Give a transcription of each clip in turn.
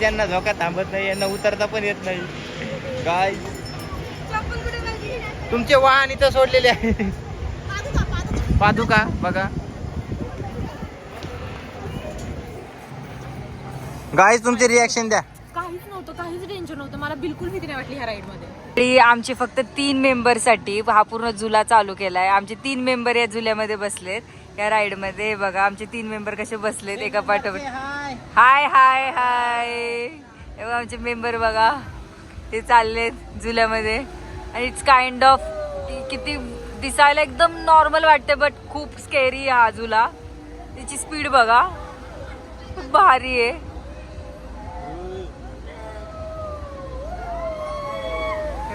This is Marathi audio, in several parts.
त्यांना झोका थांबत नाही, यांना उतरता पण येत नाही. काय तुमचे वाहन इथं सोडलेले आहे. पादुका बघा गाईज, तुमचे रिॲक्शन द्या. काहीच नव्हतं, काहीच टेन्शन नव्हतं, मला बिलकुल भीती नाही वाटली ह्या राईड मध्ये. आमचे फक्त 3 मेंबरसाठी हा पूर्ण झुला चालू केलाय. आमचे 3 मेंबर या झुल्यामध्ये बसलेत या राईड मध्ये. बघा आमचे 3 मेंबर कसे बसलेत एका पाठोपाठ. हाय हाय हाय. आमचे मेंबर बघा ते चाललेत झुल्यामध्ये. आणि इट्स काइंड ऑफ किती दिसायला एकदम नॉर्मल वाटते बट खूप स्केरी हा झुला. तिची स्पीड बघा खूप भारी आहे.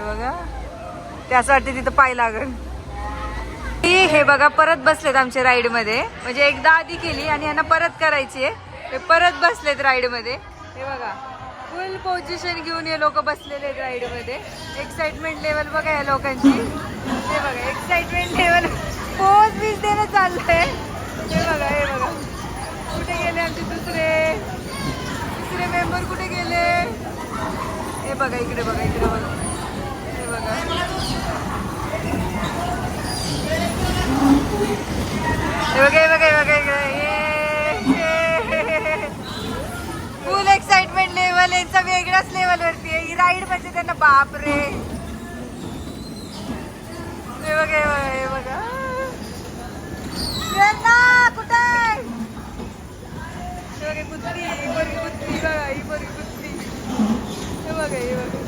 बघा त्यासाठी तिथं पाय लागल. हे बघा परत बसलेत आमच्या राईड मध्ये. म्हणजे एकदा आधी केली आणि यांना परत करायची आहे. परत बसलेत राईड मध्ये. हे बघा फुल पोझिशन घेऊन हे लोक बसलेले आहेत राईड मध्ये. एक्साइटमेंट लेवल बघा या लोकांची. हे बघा एक्साइटमेंट लेवल पोज बीज देणं चाललंय. हे बघा हे बघा कुठे गेले आमचे दुसरे मेंबर कुठे गेले. हे बघा इकडे बघा इकडे बघा. फुल एक्साइटमेंट लेवल यांचा वेगळाच लेवल वरती आहे. ही राईड म्हणजे त्यांना बाप रे. हे बघा हे बघा कुठे कुत्री ही बरी कुत्री बघा ही बरी कुत्री. हे बघा हे बघा.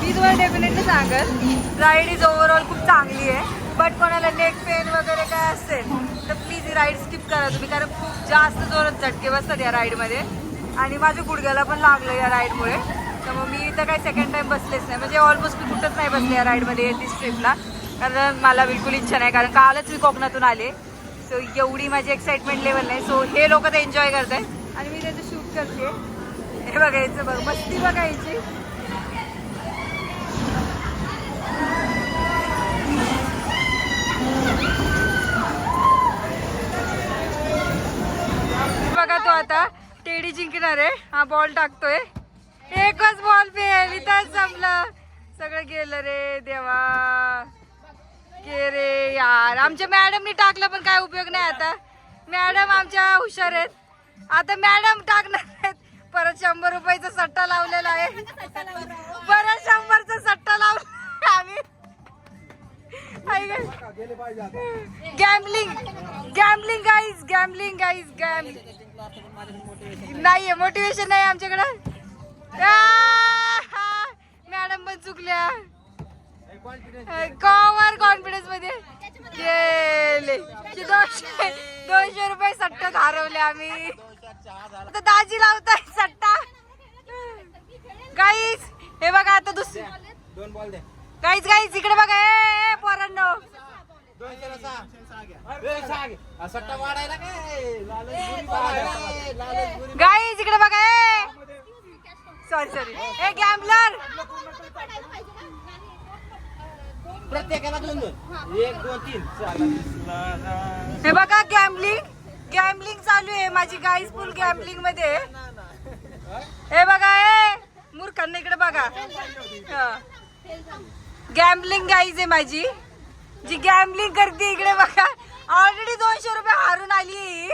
मी तुम्हाला डेफिनेटली सांगेल राईड इज ओव्हरऑल खूप चांगली आहे. बट कोणाला नेक पेन वगैरे काय असेल तर प्लीज ही राईड स्किप करा तुम्ही. कारण खूप जास्त जोरात झटके बसतात या राईडमध्ये. आणि माझ्या गुडघ्याला पण लागलं या राईडमुळे. त्यामुळे मी इथं काही सेकंड टाइम बसलेच नाही. म्हणजे ऑलमोस्ट मी कुठंच नाही बसले या राईडमध्ये येते ट्रिपला. कारण मला बिलकुल इच्छा नाही. कारण कालच मी कोकणातून आले. सो एवढी माझी एक्साइटमेंट लेवल नाही. सो हे लोक तर एन्जॉय करत आहेत आणि मी त्याचं शूट करते. हे बघायचं बघ मस्ती बघायची. बघा तो आता टेडी जिंकणार आहे. हा बॉल टाकतोय. एकच बॉल फेल. इथंच जमलं सगळं गेलं रे देवा. के रे यार आमच्या मॅडमनी टाकलं पण काय उपयोग नाही. आता मॅडम आमच्या हुशार आहेत. आता मॅडम टाकणार आहेत. परत 100 रुपयाचा सट्टा लावलेला आहे. परत 100चा सट्टा लावला आम्ही. Gambling gambling guys gambling guys नाहीये मोटिवेशन नाही आमच्याकडं. मॅडम पण चुकल्या. कॉमर कॉन्फिडन्स मध्ये गेले. 200 रुपये सट्ट्यात हरवले आम्ही. आता दाजी लावताय सट्टा. गाईज हे बघा आता दुसरे गाईज गाईज इकडे बघा. ए पोरांनो गाईज इकडे बघा. सॉरी सॉरी ए गॅम्बलर. प्रत्येकाला 2-2 1 2 3. हे बघा गॅम्बलिंग गॅम्बलिंग चालू आहे माझी. गाईज फुल गॅम्बलिंग मध्ये. हे बघा ए मूर्खांना इकडे बघा. गॅम्बलिंग गाईज आहे माझी जी गॅम्बलिंग करते. इकडे बघा ऑलरेडी 200 रुपये हारून आली.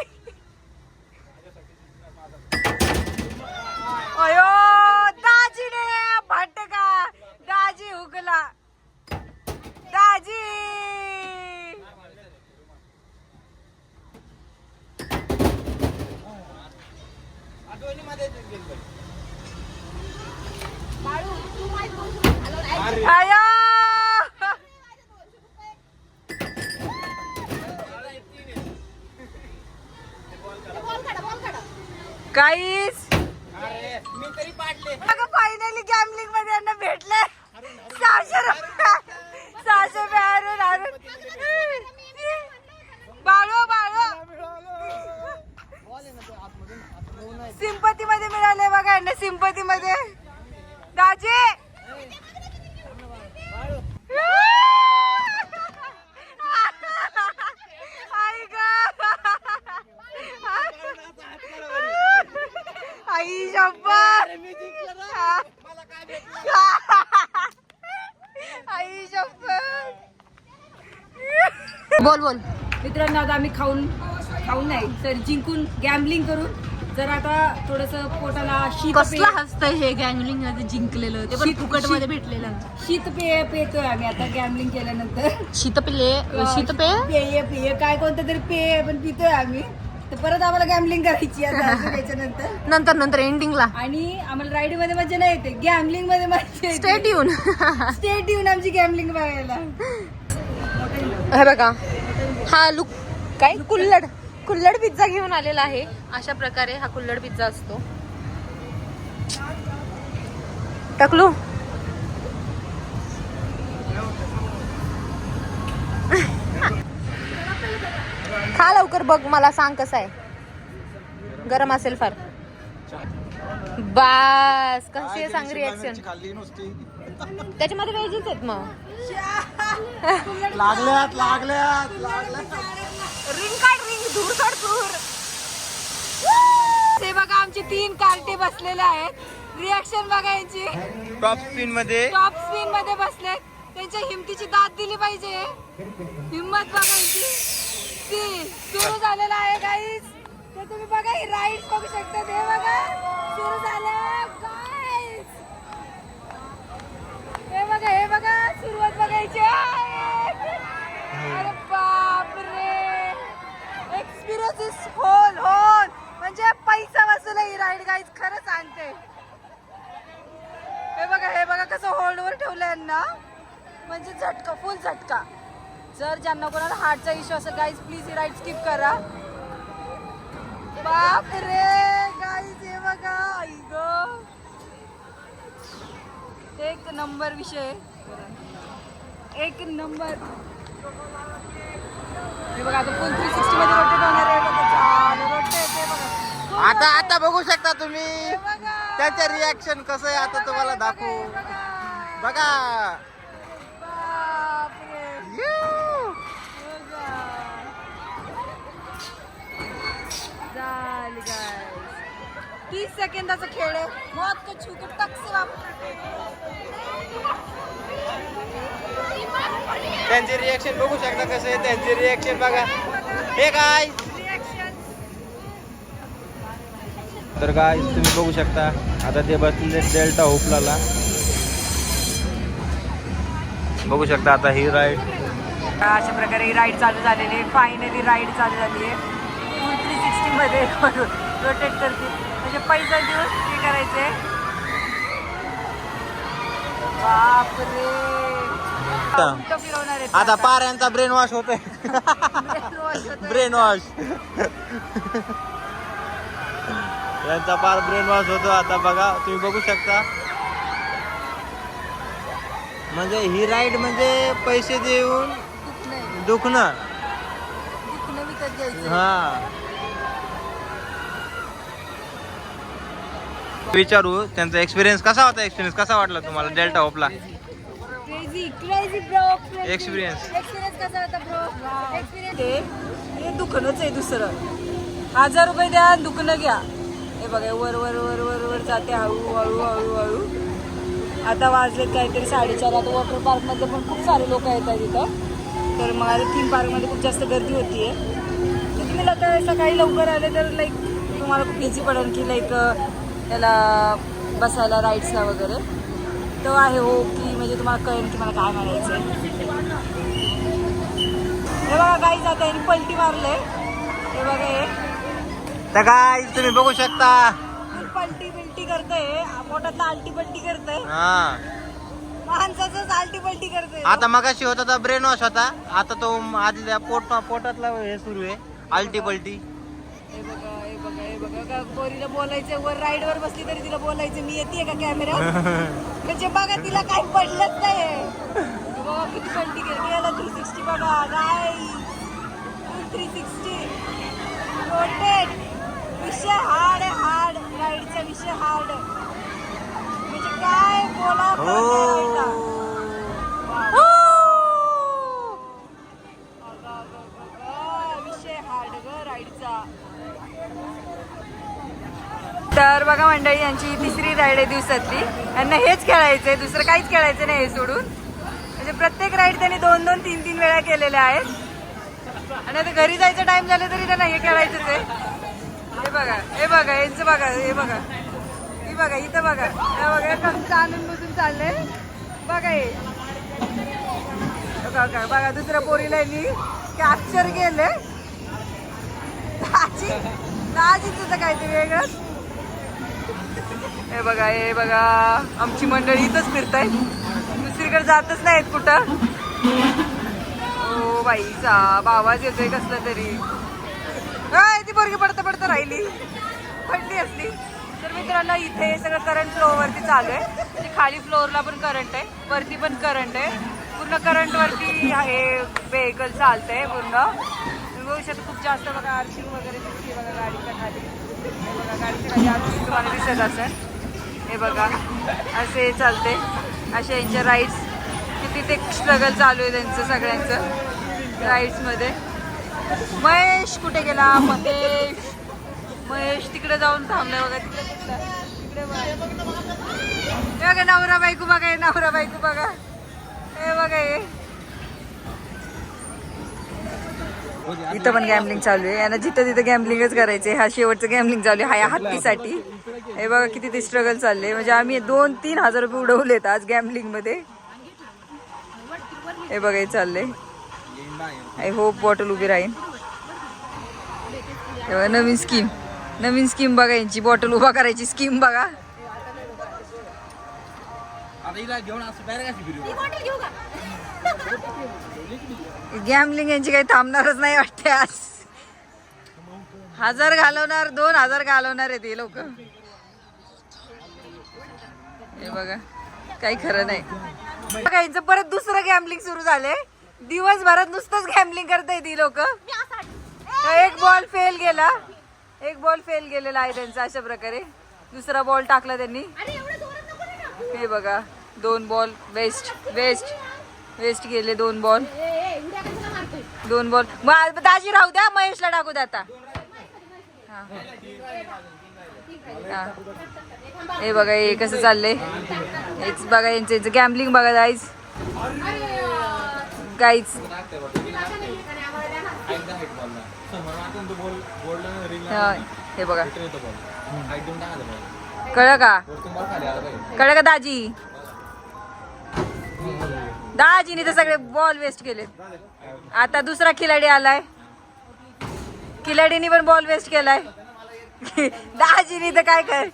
अयो दाजीने भटका. दाजी हुकला. दाजी आयो गाईस मी तरी पाडले. फायनली गॅम्बलिंग मध्ये यांना भेटले 600 रुपये. 600 रुपये हारून बाळो बाळो सिंपती मध्ये मिळाले बघा यांना. सिंपती मध्ये दाजी आई शपथ, आई शपथ. बोल बोल. मित्रांनो आता आम्ही खाऊन नाही तर जिंकून गॅम्बलिंग करून जर आता थोडस पोटाला कसला हसतंय हे गॅंगलिंग मध्ये जिंकलेलं ते पण फुकट मध्ये भेटलेलं. शीतपेय पितोय आम्ही आता गॅम्बलिंग केल्यानंतर. पेय काय कोणतं तरी पेय पण पितोय आम्ही. तर परत आम्हाला गॅम्बलिंग करायची आता त्याच्यानंतर नंतर एंडिंगला. आणि आम्हाला राईड मध्ये मजा नाही येते, गॅम्बलिंग मध्ये मजा येते. स्टेट येऊन आमची गॅम्बलिंग बघायला. हे बघा हा लुक काय कुल्लड पिझ्झा घेऊन आलेला आहे. अशा प्रकारे हा कुल्लड पिझ्झा असतो. टाकलू खा लवकर, बघ मला सांग कसं आहे. गरम असेल फार. बास कशी आहे सांग रिॲक्शन. त्याच्यामध्ये व्हेजच आहेत मग. लागल्यात रिंग काढ, रिंग दूर काढ दूर. ते बघा आमचे 3 कार्टे बसलेले आहेत. रिॲक्शन बघायची. टॉप स्पिन मध्ये बसलेत. त्यांच्या हिमतीची दाद दिली पाहिजे. हिम्मत बघायची. सुरू झालेला आहे गाईज. तर तुम्ही बघा ही राईड बघू शकता. हे बघा सुरू झालं गाईज. हे बघा सुरुवात बघायची. अरे बापरे, एक्सपिरियन्स इज होल म्हणजे पैसा वसूल ही राईड गाईज. खरं सांगते. हे बघा कसं होल्डवर ठेवलंय यांना. म्हणजे झटका, फुल झटका. जर ज्यांना कोणाला हार्टचा इश्यू असेल guys please he ride skip करा. बापरे गाईज हे बघा. आई गं, एक नंबर विषय, एक नंबर. हे बघा आता फुल 360 मध्ये रोटेट होणार आहे. बघा चालू रोटेट. हे बघा आता बघू शकता तुम्ही त्याचे रिॲक्शन कसं आहे. आता तुम्हाला दाखवू बघा. झाली गाईस. 30 सेकंदाचा खेळ आहे. मौत को छू के टक से वापस. त्यांचे रिॲक्शन बघू शकता कसं आहे. त्यांचे रिॲक्शन बघा. हे काय तर काय तुम्ही बघू शकता. आता ते बसलेले डेल्टा होपला बघू शकता. आता ही राईड अशा प्रकारे ही राईड चालू झालेली आहे. फायनली राईड चालू झाली आहे. फुल 360 मध्ये रोटेट करते. म्हणजे पैसा दिवस हे करायचे. बापरे उलटं फिरवणार आहे. आता पाऱ्यांचा ब्रेन वॉश होतोय. ब्रेन वॉश यांचा पार ब्रेन वॉश होतो. आता बघा तुम्ही बघू शकता. म्हणजे ही राईड म्हणजे पैसे देऊन दुखणं. विकत घ्यायचं. हा विचारू त्यांचा एक्सपिरियन्स कसा होता. एक्सपिरियन्स कसा वाटला तुम्हाला डेल्टा होपला. Crazy bro. एक्सपिरियन्स कसा होता ब्रो. एक्सपिरियन्स हे दुखणंच आहे. दुसरं 1000 रुपये द्या दुखणं घ्या. हे बघा वर वर वर वर वर जाते हळू. आता वाजलेत काहीतरी 4:30. आता वॉटर पार्क मध्ये पण खूप सारे लोक येतात इथं. तर मग आता थीम पार्क मध्ये खूप जास्त गर्दी होतीये. तर तुम्ही सकाळी लवकर आले तर लाईक तुम्हाला खूप इझी पडेल की लाईक त्याला बसायला राईड्सला वगैरे. तो आहे हो की म्हणजे तुम्हाला कळेल की मला काय म्हणायचं आहे. हे बघा गाईज आता यांनी पलटी मारलंय. हे बघा हे तर काय तुम्ही बघू शकता. पलटी बिलटी करतोय. पोटातला आलटी पलटी करतोय. हा माणसाच आलटी पलटी करतोय. आता मगाशी होता तो ब्रेन वॉश होता. आता तो आधी पोटातला हे सुरू आहे आलटी पलटी. हे बघा पोरीला बोलायचं. वर राईड वर बसली तरी तिला बोलायचं मी येते का कॅमेरा. म्हणजे बघा तिला काही पडलंच नाही. बघा किती पलटी केली. याला 360 बघा गाईज. 360 रोटेट. विषय हार्ड आहे. हार्ड राईडचा विषय हार्ड. म्हणजे काय बोला विषय हार्ड ग राईडचा. तर बघा मंडळी यांची तिसरी राईड आहे दिवसातली. यांना हेच खेळायचंय, दुसरं काहीच खेळायचं नाही हे सोडून. म्हणजे प्रत्येक राईड त्यांनी 2-2, 3-3 वेळा केलेल्या आहेत. आणि आता घरी जायचं टाइम झालं तरी त्यांना हे खेळायचंच आहे. हे बघा यांचं बघा, हे बघा, ही बघा, इथं बघा, हे बघा कसं आनंद बसून चाललंय बघा. हे बघा दुसऱ्या पोरीला यांनी कॅप्चर केले. दाजी तुझं काय ते वेगळंच. हे बघा आमची मंडळी इथंच फिरताय, दुसरीकडे जातच नाहीत कुठं. ओ बाईचा आवाज येतोय कसला तरी. ती पोरगी पडतं राहिली, पडली असली. तर मित्रांनो इथे सगळं करंट फ्लोअरवरती चालू आहे. म्हणजे खाली फ्लोअरला पण करंट आहे, वरती पण करंट आहे. पूर्ण करंट वरती हे व्हेकल चालतंय पूर्ण. बघू शकता खूप जास्त बघा आर्शिंग वगैरे दिसते बघा गाडीच्या खाली. हे बघा गाडीच्या खाली आर्शिंग तुम्हाला दिसत असेल. हे बघा असे चालते, अशा यांच्या राईड्स. किती ते स्ट्रगल चालू आहे त्यांचं सगळ्यांचं राईड्समध्ये. महेश कुठे गेला? महेश तिकडे जाऊन थांबलाय बघा. तिकडे बघा नवरा बायको बघा, नवरा बायको बघा. हे बघा हे इथं पण गॅमलिंग चालू आहे. यांना जिथं तिथं गॅमलिंगच करायचे. हा शेवटचं गॅमलिंग चालू आहे हत्तीसाठी. हे बघा किती ते स्ट्रगल चालले. म्हणजे आम्ही 2-3 हजार रुपये उडवलेत आज गॅमलिंग मध्ये. हे बघा हे चाललंय. आय होप बॉटल उभी राहील. तेव्हा नवीन स्कीम बघा यांची. बॉटल उभा करायची स्कीम बघा. गॅमलिंग यांची काही थांबणारच नाही वाटते आज. 1000 घालवणार, 2000 घालवणार आहे ते लोक. हे बघा काही खरं नाही. बघा यांचं परत दुसरं गॅमलिंग सुरू झालंय. दिवसभरात नुसतंच गॅमलिंग करताय ती लोक. एक बॉल फेल गेलेला आहे त्यांचा. अशा प्रकारे दुसरा बॉल टाकला त्यांनी. हे बघा 2 बॉल वेस्ट गेले. 2 बॉल. मग दाजी राहू द्या, महेशला टाकू द्या आता. हे बघा हे कसं चाललंय. हेच बघा यांचं गॅमलिंग बघा गाईज. हे बघा कळलं का दाजीने तर सगळे बॉल वेस्ट केले. आता दुसरा खिलाडी आलाय. खिलाडीने पण बॉल वेस्ट केलाय. दाजीने तर काय कर.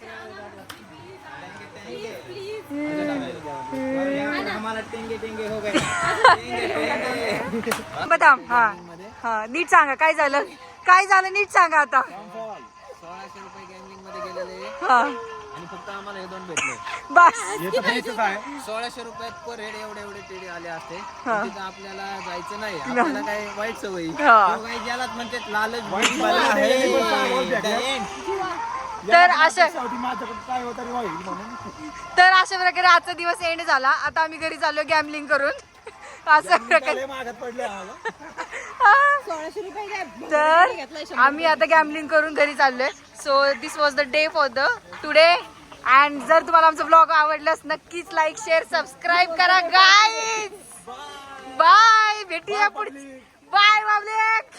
बताम. हा नीट सांगा काय झालं नीट सांगा आता. 1600 रुपये गॅमलिंग मध्ये गेलेले. हा आणि फक्त आम्हाला हे 2 भेटले बस. 1600 रुपयात पर हेड एवढे टेडी आले असते. तिथं आपल्याला जायचं नाही. आपल्याला काय वाईट सवयी काही गेलात म्हणते लालच. तर अशा प्रकारे आजचा दिवस एंड झाला. आता आम्ही घरी चाललो गॅमलिंग करून. अशा प्रकारे तर आम्ही आता गॅमलिंग करून घरी चाललोय. So this was the day for the today. And जर तुम्हाला आमचं ब्लॉग आवडलास नक्कीच लाईक शेअर सबस्क्राईब करा गाईज. बाय. भेटूया पुढे. बाय बाबलेक.